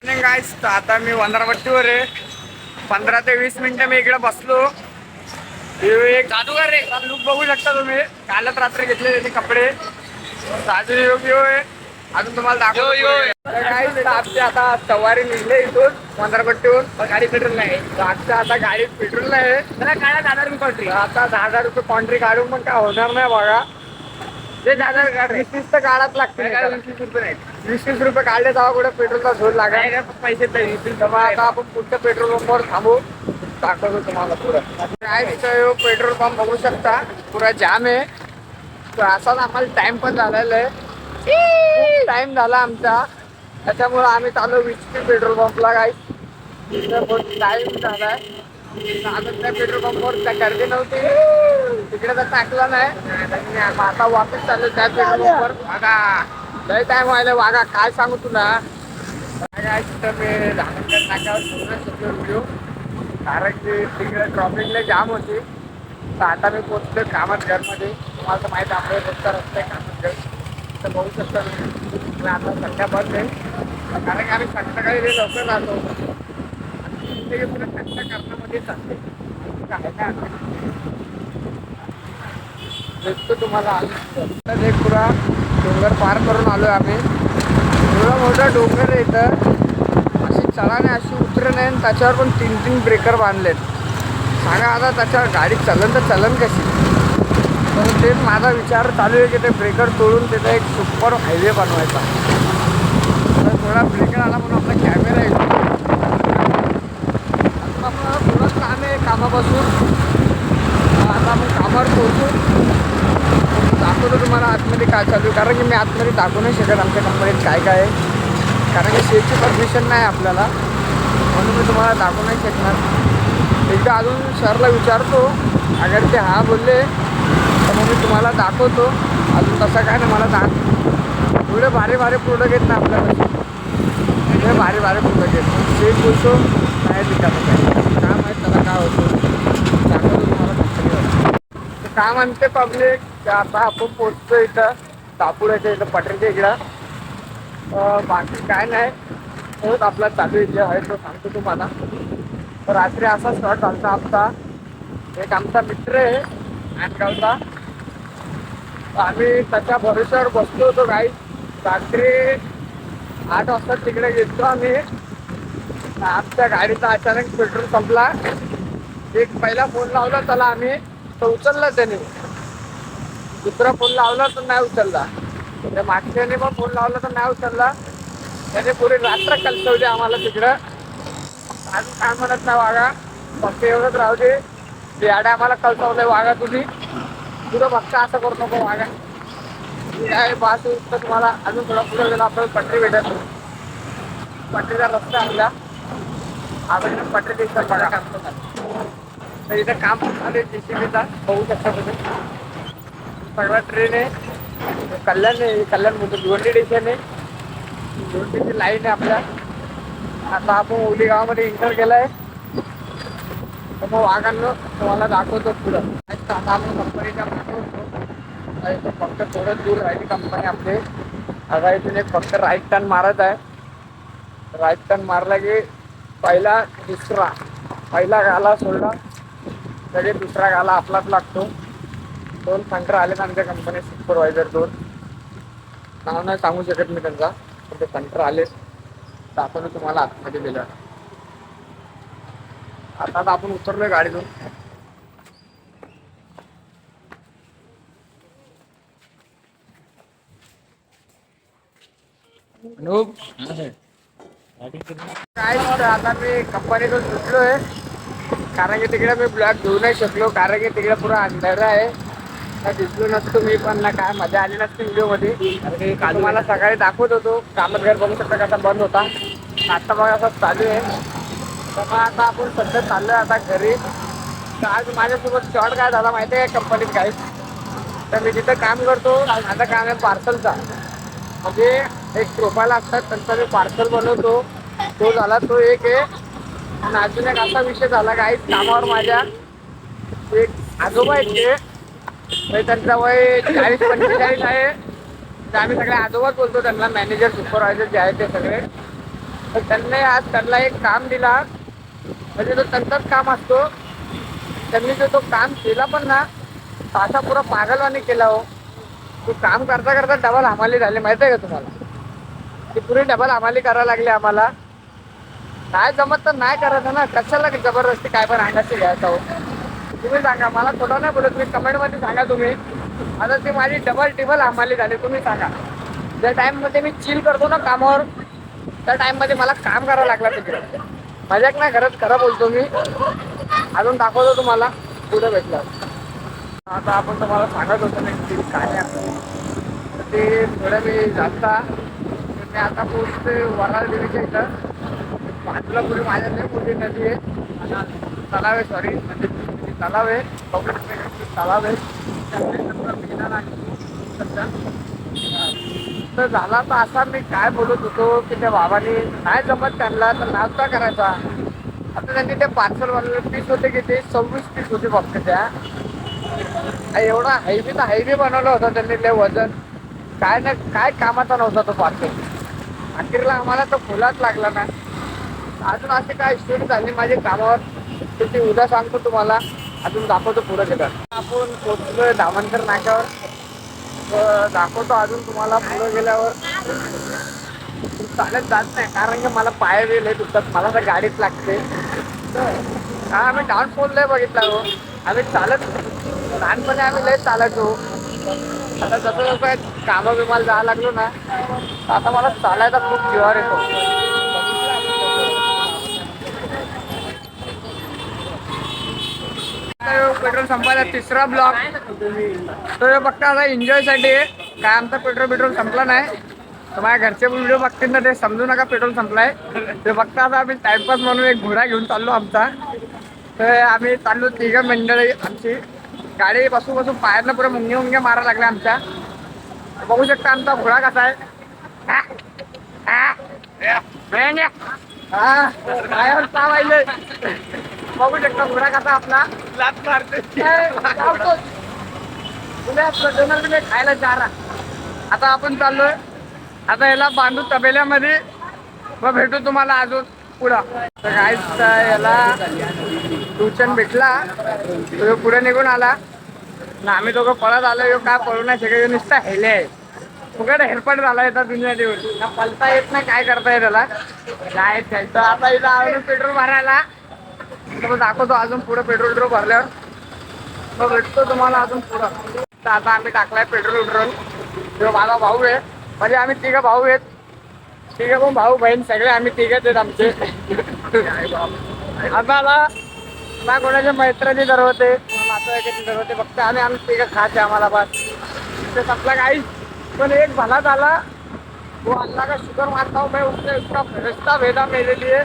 गाईस आता मी वंदरापट्टीवर आहे. 15 ते 20 मिनिटं मी इकडे बसलो. एक जादूगार रे लुक बघू शकता तुम्ही. कालच रात्री घेतले त्याचे कपडे. साजरी योग्य आहे. अजून तुम्हाला दाखवतो. आपली आता सवारी निघले इथून वंदरापट्टीहून. गाडी पेट्रोल नाही. आजच्या आता गाडीत पेट्रोल नाही. त्याला काढा 10,000 कॉन्ट्री. आता 10,000 रुपये कॉन्ट्री काढून पण काय होणार नाही बघा. ते 10,000 काढ 20 तर काढाच लागते. 20 रुपये काढले तेव्हा कुठे पेट्रोलचा झोल लागाय पैसे तेव्हा. आता आपण पुढच्या पेट्रोल पंपवर थांबू. दाखवतो तुम्हाला पुढं काय पेट्रोल पंप बघू शकता. पुरा जाम आहे. असाच आम्हाला टाइम पण झालेला आहे. टाइम झाला आमचा. त्याच्यामुळे आम्ही चालू विचकी पेट्रोल पंपला. काय टाइम झालाय. अजून त्या पेट्रोल पंपवर त्या गर्दी नव्हती. तिकडे तर टाकला नाही. आता वापस चालू त्या पेट्रोल पंपवर. बघा लय टाइम व्हायला. वागा काय सांगू तुला. काय तिथं मी धामणकर नाक्यावर पूर्ण शकलो व्हिडिओ. कारण की तिकडे ट्रॉफिकला जाम होती. तर आता मी पोचलो कामत घरमध्ये. तुम्हाला तर माहिती आपल्या रोजचा रस्ता आहे कामत घर. तर बघू शकता मी आता सध्या बंद आहे. कारण की आम्ही संध्याकाळी लवकर राहतो. ते थंड करण्यामध्ये चालते काय ना. दिसतो तुम्हाला. एक पुरा डोंगर पार करून आलोय आम्ही. एवढा मोठा डोंगर आहे इथं. अशी चढाने अशी उतरण आहे. आणि त्याच्यावर पण 3 ब्रेकर बांधलेत. सांगा आता त्याच्यावर गाडी चलन तर चलन कशी. तर तेच माझा विचार चालू आहे की ते ब्रेकर तोडून त्याचा एक सुपर हायवे बनवायचा. तर थोडा ब्रेकर आला म्हणून आपला कॅमेरा येतो. आता थोडं काम आहे कामापासून. आता आपण कामावर पोहोचू. दाखवतो तुम्हाला आतमध्ये काय चालू आहे. कारण की मी आतमध्ये दाखवू नाही शकत आमच्या कंपनीत काय काय आहे. कारण की शेअरची परमिशन नाही आपल्याला. म्हणून मी तुम्हाला दाखवू नाही शकणार. एकदा अजून सरला विचारतो. अगर ते हा बोलले तर मग मी तुम्हाला दाखवतो. अजून तसं काय नाही मला एवढे भारी भारी प्रोडक्ट आहेत ना आपल्याकडे. एवढे भारी भारी प्रोडक्ट आहेत. शेअर बोलतो नाही रिकामं काय माहीत त्याला काय होतं. दाखवतो तुम्हाला कंपनीवर. काय म्हणते पब्लिक. आता आपण पोचतो इथं तापुड्याच्या इथं पटरीच्या इकडं. बाकी काय नाही. होत आपला चालू जे आहे तो सांगतो तुम्हाला. रात्री असा शॉट झाला आमचा. एक आमचा मित्र आहे नांदगावचा. आम्ही त्याच्या भरोश्यावर बसलो होतो. काही रात्री 8 वाजता तिकडे गेलो आम्ही. आमच्या गाडीचा अचानक पेट्रोल संपला. एक पहिला फोन लावला त्याला आम्ही तर उचलला त्याने. दुसरा फोन लावला तर नाही उचलला. त्या मागच्याने पण फोन लावला तर नाही उचलला. त्याने पुरी रात्र कलसवली आम्हाला तिकडं. अजून काय म्हणत नाही वागा. फक्त एवढंच राहू दे. याडे आम्हाला कलसवलंय वागा तुम्ही. तुझं फक्त असं करू नको वागा. काय बास तर तुम्हाला अजून थोडा पुढे गेला आपल्याला पटरी भेटत. पटरीचा रस्ता आपला. आपण पटरी दिसतात बघा. तर इथं काम आले JCBचा बघू शकता तुम्ही. सगळा ट्रेन आहे. कल्याण म्हणतो भिवंडी स्टेशन आहे. भिवंडीची लाईन आहे आपल्या. आता आपण ओली गावामध्ये एंटर केलाय. तर मग वाघांनो तुम्हाला दाखवतो पुढं. आता आपण कंपनीच्या फक्त थोडं दूर राहिली कंपनी आपली. आता इथून एक फक्त राईट टर्न मारत आहे. राईट टर्न मारला की पहिला गाला सोडला तरी दुसरा गाला आपलाच लागतो. 2 सेंटर आलेत आमच्या कंपनी सुपरवायझर 2. नाव नाही सांगू शकत मी त्यांचा. पण ते सेंटर आलेत. तर आपण तुम्हाला आतमध्ये दिलं. आता आपण उतरलोय गाडीतून. काय आता मी कंपनीतून सुटलोय. कारण की तिकडे मी ब्लॉग घेऊ नाही शकलो. कारण की तिकडे पुरा अंधार आहे. दिसलो नसतो मी पण ना. काय मजा आली नसती व्हिडिओमध्ये. कारण काल मला सकाळी दाखवत होतो. कामत घर बघू शकता कसा बंद होता. आता बघा असं चालू आहे. तर मग आता आपण सध्या चाललोय आता घरी. तर आज माझ्यासोबत शॉर्ट काय झाला माहिती आहे कंपनीत काय. तर मी जिथं काम करतो माझं काम आहे पार्सलचा. म्हणजे एक प्रोफाईल असतात त्यांचा मी पार्सल बनवतो. तो झाला तो एक आहे. आणि अजून एक असा विषय झाला काही कामावर माझ्या एक आजोबा आहेत ते. त्यांचं वय 40-45 आहे. तर आम्ही सगळे आजोबाच बोलतो त्यांना. मॅनेजर सुपरवायझर जे आहे ते सगळे. तर त्यांनी आज त्यांना एक काम दिला, म्हणजे तो त्यांचाच काम असतो. त्यांनी तो काम केला पण ना, असा पुरा पागलवानी केला हो. तो काम करता करता डबल हमाली झाली, माहिती आहे का तुम्हाला? ती पुरी डबल हमाली करायला लागली आम्हाला. नाही जमत तर नाही करायचं ना, कशाला जबरदस्ती काय पण अंगाशी घ्यायचं हो. तुम्ही सांगा, मला थोडं नाही बोलत, तुम्ही कमेंटमध्ये सांगा तुम्ही. आता ती माझी डबल टिबल हमाली झाली, तुम्ही सांगा. ज्या टाइममध्ये मी चिल करतो ना कामावर, त्या टाइममध्ये मला काम करावं लागलं तिकडे. मजाक नाही करत, खरं बोलतो मी. अजून दाखवतो तुम्हाला पुढे भेटलं. आता आपण तुम्हाला सांगत होतो ना काय आहे ते. थोडं मी जाता मी आता पोहोचते वराळ देवीच्या इथं. बाजूला पुढे माझ्या नाही मोठी नदी आहे, तलाव आहे, सॉरी म्हणजे तलाव आहे, तलाव आहे. तर झाला तर असा मी काय बोलत होतो की त्या बाबांनी नाही जमत त्यांना तर नाश्ता करायचा. आता त्यांनी ते पार्सलवाले पीस होते की ते 26 पीस होते फक्त. त्या एवढा हायवे तर हायवे बनवला होता त्यांनी, ते वजन काय ना काय कामाचा नव्हता तो पार्सल. अखेरला आम्हाला तो फुलाच लागला ना. अजून असे काय स्टोरी झाली माझ्या कामावर, तर ती उद्या सांगतो तुम्हाला. अजून दाखवतो पुढं गेलं. आपण पोचलोय धामणकर नाक्यावर, दाखवतो अजून तुम्हाला पुढं गेल्यावर. चालत जात नाही कारण की मला पाय वेळ दुखतात, मला तर गाडीच लागते. हा आम्ही डाऊनफॉल लय बघितला हो. आम्ही चालत लहानपणी आम्ही लय चालायचो. आता जसं जसं कामं बिमाला जायला लागलो ना, आता मला चालायचा खूप जीवावर येतो. पेट्रोल संपायला तिसरा ब्लॉक. तो बघता आता एन्जॉयसाठी काय, आमचा पेट्रोल संपला नाही. तर माझ्या घरचे व्हिडिओ बघतील ना, ते समजू नका पेट्रोल संपलाय. ते बघता आता आम्ही टाइमपास म्हणून एक घोडा घेऊन चाललो आमचा. तर आम्ही चाललो तिघं मंडळी आमची. गाडी बसून पायानं पुढे मुंग्या मारायला लागल्या आमच्या. बघू शकता आमचा घोडा कसा आहे. बघू शकता घोडा कसा आपला लात मारतो. खायला चारा. आता आपण चाललोय, आता याला बांधू तबेल्यामध्ये, मग भेटू तुम्हाला अजून पुढं. तर काहीच याला ट्युशन भेटला, तो पुढे निघून आला ना. आम्ही दोघं पळत आलो. काय पळू नाही शकत, नुसता हेले आहे. फुकट हेरपट झाला येतात दुनिया देऊन ना, पळता येत नाही, काय करता येत त्याला काय खेळतं. आता इथं आवडून पेट्रोल भरायला, तर मग दाखवतो अजून पुढं पेट्रोल भरल्यावर मग भेटतो तुम्हाला अजून पुढं. तर आता आम्ही टाकलाय पेट्रोल. तो माझा भाऊ आहे, म्हणजे आम्ही तिघं भाऊ आहेत. तिघं पण भाऊ बहीण सगळे आम्ही तिघच आहेत आमचे. आम्हाला ना कोणाच्या मैत्रिणी धरवते, नातेवाईकाची धरवते, फक्त आम्ही तिघं खाते. आम्हाला बस ते संपला काही. पण एक भला झाला, वो अल्लाह का शुक्र मानता हूँ मैं, उसने उसका फरिश्ता भेजा मेरे लिए.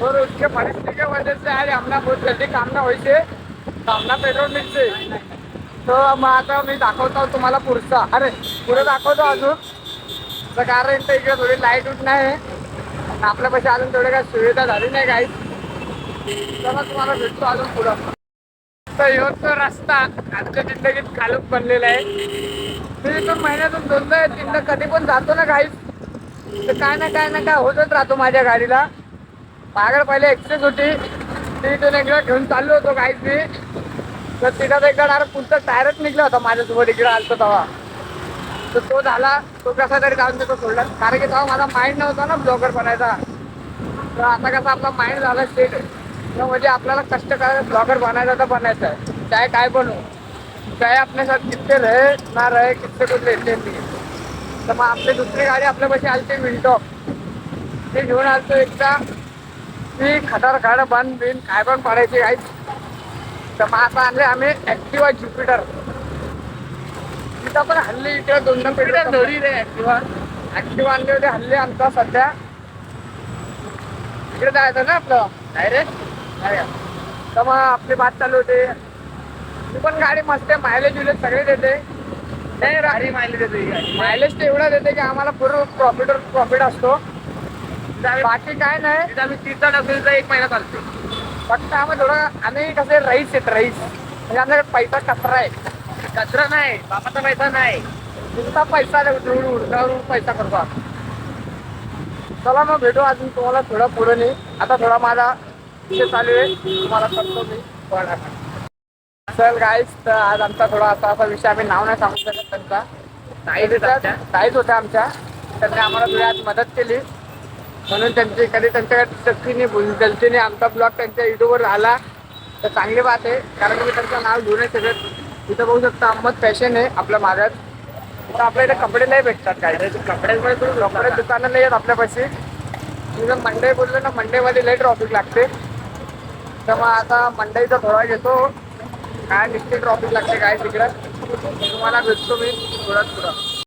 और उसके फरिश्ते के वजह से आज हमने बहुत जल्दी काम ना व्हायचे, सामना पेट्रोल मिळते. तर मग आता मी दाखवतो तुम्हाला पुढचा. अरे पुढे दाखवतो अजून. तर कारण इकडे थोडी लाईट उठ नाही, आपल्यापाशी अजून तेवढे काय सुविधा झाली नाही काही. चला तुम्हाला भेटतो अजून पुढं. तर ह्यो तो रस्ता आमच्या जिंदगीत कालूक बनलेला आहे. मी इथून महिन्यातून 2-3दा कधी पण जातो ना काही, तर काय ना काय होतच राहतो माझ्या गाडीला. मागं पहिले एक्सेस होती, ती इथून एकदा घेऊन चाललो होतो काहीच मी. तर तिथं एकदा डायरेक्ट पुढचा टायरच निघला होता माझ्यासोबत, इकडे आलतो तेव्हा. तर तो झाला, तो कसा तरी जाऊन देतो सोडला. कारण की तेव्हा माझा माइंड नव्हता ना ब्लॉगर बनायचा. तर आता कसं आपला माइंड झाला स्टेट, तर म्हणजे आपल्याला कष्ट करायला ब्लॉगर बनायचा तर बनायचं आहे. चाहे काय बनू, चाहे आपल्या साथ कितने रहे ना रहे, कितने कुछ लेते नाही. तर मग आपली दुसरी गाडी आपल्यापाशी आलती विंडो, ती घेऊन आलतो एकदा. ती खटार खाडं बंद बिन काय पण पडायची काहीच. तर मग आता आणले आम्ही ॲक्टिवा ज्युपिटर. तिथं पण हल्ली इकडे 2 पेट्रोल धोरी रे. ॲक्टिवा आणले होते हल्ली आमचा सध्या. इकडे जायचं ना आपलं डायरेक्ट. तर मग आपली बात चालू होते. ती पण गाडी मस्त आहे, मायलेज विलेज सगळे देते. नाही गाडी मायलेज देते, मायलेज तर एवढा देते की आम्हाला पूर्ण प्रॉफिट असतो. बाकी काय नाही. आम्ही 30 असेल तर 1 महिना चालतो. फक्त आम्ही कसे रईस आहेत, रईस म्हणजे आमच्याकडे पैसा कचरा आहे. कचरा नाही, बापाचा पैसा नाही, नुसता पैसा उडून पैसा करतो. चला मग भेटू अजून तुम्हाला थोडा पुढे नाही. आता थोडा माझा विषय चालू आहे, तुम्हाला करतो मी पण. चल गाईस, तर आज आमचा थोडा असा असा विषय, आम्ही नाव नाही सांगू शकत त्यांचा. ताईच होत्या आमच्या, त्यांनी आम्हाला थोडी आज मदत केली, म्हणून त्यांची कधी त्यांच्याकडे शक्तीने गलतीने आमचा ब्लॉग त्यांच्या युट्यूबवर आला तर चांगली बात आहे. कारण मी त्यांचं नाव घेऊ नाही शकत. इथं बघू शकता अहमद फॅशन आहे आपल्या मागात. तर आपल्या इथे कपडे नाही भेटतात काय, कपड्यांमुळे तुम्ही कपडे दुकानं नाही आहेत आपल्यापाशी. तुझं मंडई बोललो ना, मंडईमध्ये लई ट्रॉफिक लागते. तर मग आता मंडईचा थोडा घेतो, काय निश्चित ट्रॉफिक लागते काय तिकडं, तुम्हाला भेटतो मी थोडं.